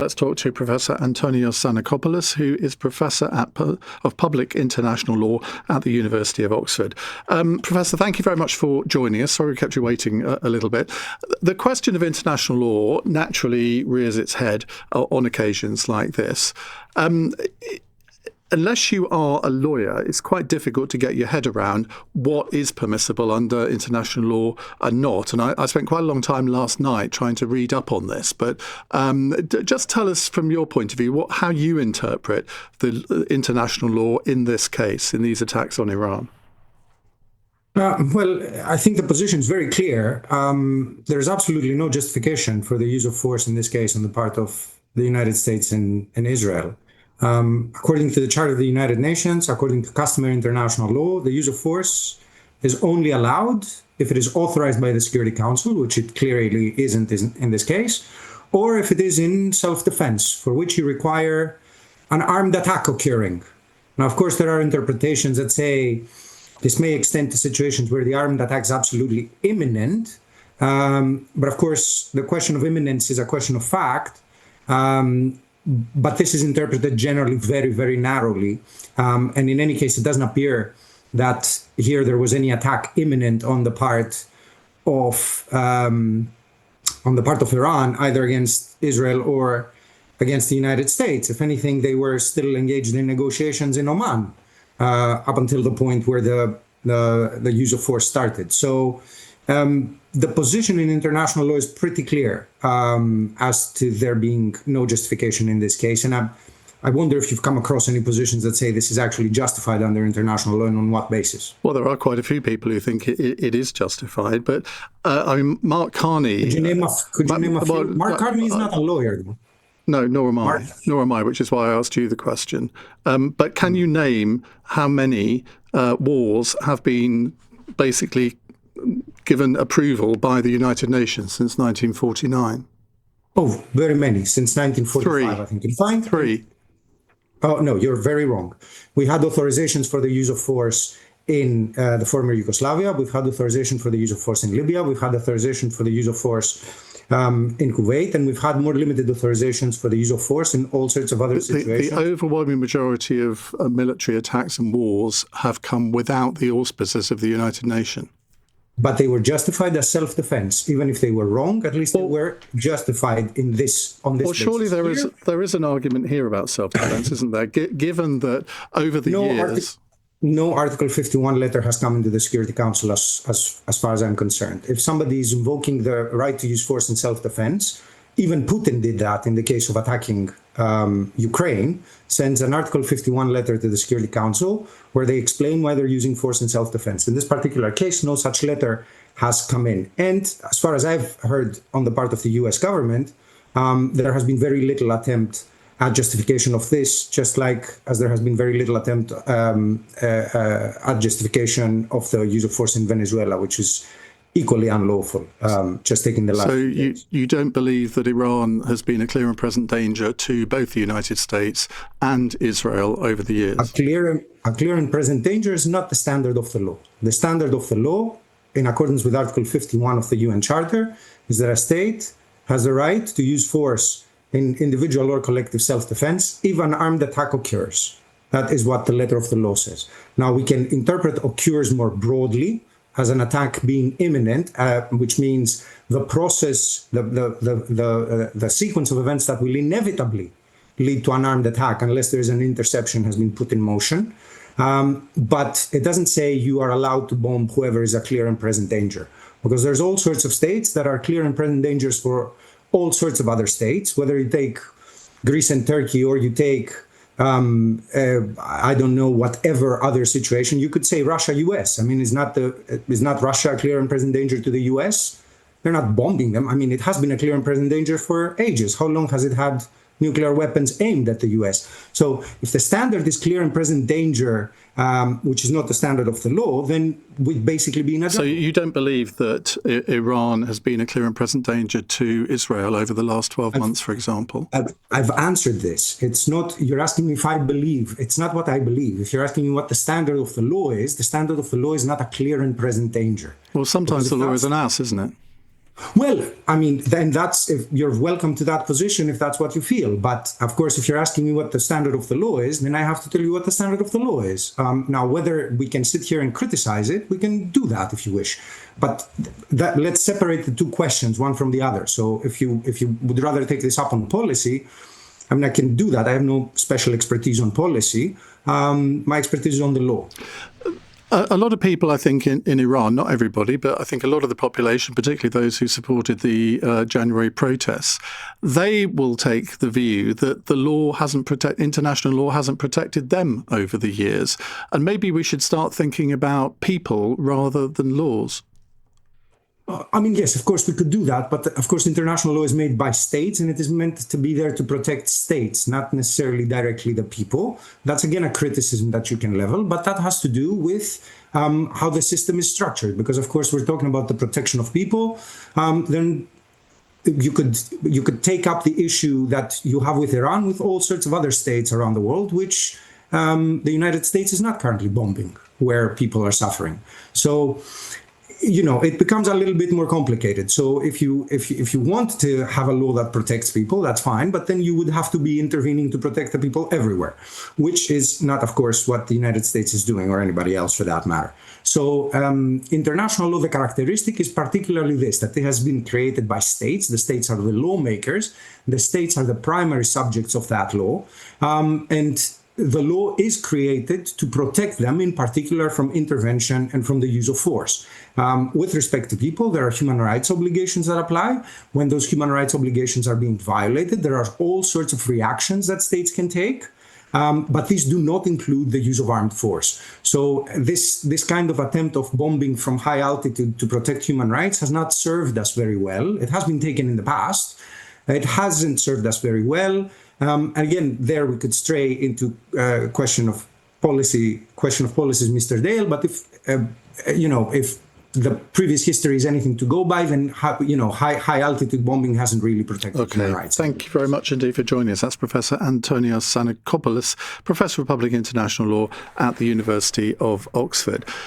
Let's talk to Professor Antonios Dzanakopoulos, who is Professor of Public International Law at the University of Oxford. Professor, thank you very much for joining us. Sorry we kept you waiting a little bit. The question of international law naturally rears its head on occasions like this. Unless you are a lawyer, it's quite difficult to get your head around what is permissible under international law and not. And I spent quite a long time last night trying to read up on this. But just tell us from your point of view how you interpret the international law in this case, in these attacks on Iran. Well, I think the position is very clear. There's absolutely no justification for the use of force in this case on the part of the United States and Israel. According to the Charter of the United Nations, according to customary international law, the use of force is only allowed if it is authorized by the Security Council, which it clearly isn't in this case, or if it is in self-defense, for which you require an armed attack occurring. Now, of course, there are interpretations that say this may extend to situations where the armed attack is absolutely imminent. But of course, the question of imminence is a question of fact. But this is interpreted generally very, very narrowly. And in any case, it doesn't appear that here there was any attack imminent on the part of Iran, either against Israel or against the United States. If anything, they were still engaged in negotiations in Oman up until the point where the use of force started. So the position in international law is pretty clear as to there being no justification in this case. And I wonder if you've come across any positions that say this is actually justified under international law and on what basis. Well, there are quite a few people who think it is justified. But Mark Carney... Could you name a few? Mark Carney is not a lawyer, though. No, nor am I. Nor am I, which is why I asked you the question. But can you name how many wars have been basically given approval by the United Nations since 1949? Oh, very many. Since 1945, I think. In fact, Three. Oh, no, you're very wrong. We had authorizations for the use of force in the former Yugoslavia. We've had authorization for the use of force in Libya. We've had authorization for the use of force in Kuwait, and we've had more limited authorizations for the use of force in all sorts of other situations. The overwhelming majority of military attacks and wars have come without the auspices of the United Nations. But they were justified as self-defense, even if they were wrong. At least they were justified on this. Well, surely there is an argument here about self-defense, isn't there? Given that over the years, no Article 51 letter has come into the Security Council, as far as I'm concerned. If somebody is invoking the right to use force in self-defense, even Putin did that in the case of attacking Ukraine, sends an Article 51 letter to the Security Council where they explain why they're using force in self-defense. In this particular case, no such letter has come in. And as far as I've heard on the part of the US government, there has been very little attempt at justification of this, just like as there has been very little attempt at justification of the use of force in Venezuela, which is equally unlawful, just taking the last. So you don't believe that Iran has been a clear and present danger to both the United States and Israel over the years? A clear and present danger is not the standard of the law. The standard of the law, in accordance with Article 51 of the UN Charter, is that a state has the right to use force in individual or collective self-defense if an armed attack occurs. That is what the letter of the law says. Now, we can interpret occurs more broadly as an attack being imminent, which means the process, the sequence of events that will inevitably lead to an armed attack unless there is an interception has been put in motion. But it doesn't say you are allowed to bomb whoever is a clear and present danger, because there's all sorts of states that are clear and present dangers for all sorts of other states, whether you take Greece and Turkey or you take I don't know, whatever other situation. You could say Russia, US. I mean, is not Russia a clear and present danger to the US? They're not bombing them. I mean, it has been a clear and present danger for ages. How long has it had nuclear weapons aimed at the US? So if the standard is clear and present danger, which is not the standard of the law, then we'd basically be in a jungle. So you don't believe that Iran has been a clear and present danger to Israel over the last 12 months, for example? I've answered this. It's not, you're asking me if I believe. It's not what I believe. If you're asking me what the standard of the law is, the standard of the law is not a clear and present danger. Well, sometimes the law is an ass, isn't it? Well, I mean, then if you're welcome to that position if that's what you feel. But of course, if you're asking me what the standard of the law is, then I have to tell you what the standard of the law is. Now, whether we can sit here and criticize it, we can do that if you wish. But let's separate the two questions, one from the other. So if you would rather take this up on policy, I mean, I can do that. I have no special expertise on policy. My expertise is on the law. A lot of people, I think, in Iran, not everybody, but I think a lot of the population, particularly those who supported the January protests, they will take the view that the law international law hasn't protected them over the years. And maybe we should start thinking about people rather than laws. I mean, yes, of course we could do that, but of course international law is made by states and it is meant to be there to protect states, not necessarily directly the people. That's again a criticism that you can level, but that has to do with how the system is structured, because of course we're talking about the protection of people. Then you could take up the issue that you have with Iran with all sorts of other states around the world, which the United States is not currently bombing, where people are suffering. So it becomes a little bit more complicated. So if you want to have a law that protects people, that's fine, but then you would have to be intervening to protect the people everywhere, which is not, of course, what the United States is doing, or anybody else for that matter. So international law, the characteristic is particularly this, that it has been created by states. The states are the lawmakers. The states are the primary subjects of that law. And the law is created to protect them, in particular from intervention and from the use of force. With respect to people, there are human rights obligations that apply. When those human rights obligations are being violated, there are all sorts of reactions that states can take. But these do not include the use of armed force. So this kind of attempt of bombing from high altitude to protect human rights has not served us very well. It has been taken in the past. It hasn't served us very well. Again, there we could stray into question of policies, Mr. Dale. But if the previous history is anything to go by, then high altitude bombing hasn't really protected human rights. Thank you very much indeed for joining us. That's Professor Antonios Dzanakopoulos, Professor of Public International Law at the University of Oxford.